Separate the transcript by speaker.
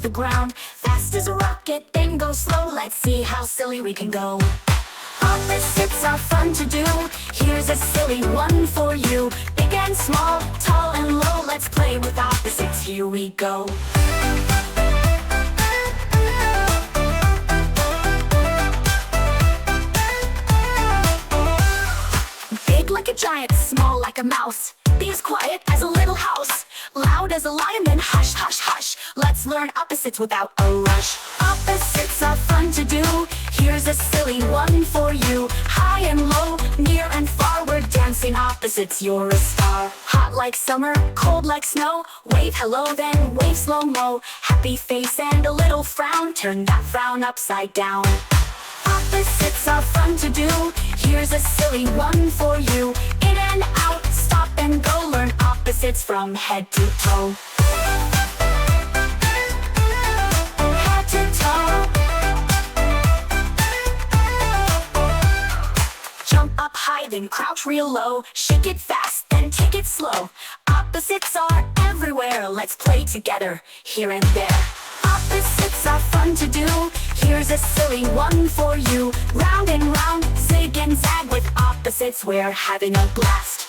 Speaker 1: the ground. Fast as a rocket, then go slow. Let's see how silly we can go. Opposites are fun to do. Here's a silly one for you. Big and small, tall and low. Let's play with opposites, here we go. Big like a giant, small like a mouse. Be as quiet as a little house. Loud as a lion, then hush, hush, hush. Let's learn opposites without a rush. Opposites are fun to do. Here's a silly one for you. High and low, near and far, we're dancing opposites, you're a star. Hot like summer, cold like snow. Wave hello, then wave slow-mo. Happy face and a little frown. Turn that frown upside down. Opposites are fun to do. Here's a silly one for you. In and out, stop and go. Learn opposites from head to toe. Head to toe. Jump up high, then crouch real low. Shake it fast, then take it slow. Opposites are everywhere. Let's play together, here and there. Opposites are fun to do. Here's a silly one for you. Round and round, zig and zag. With opposites we're having a blast.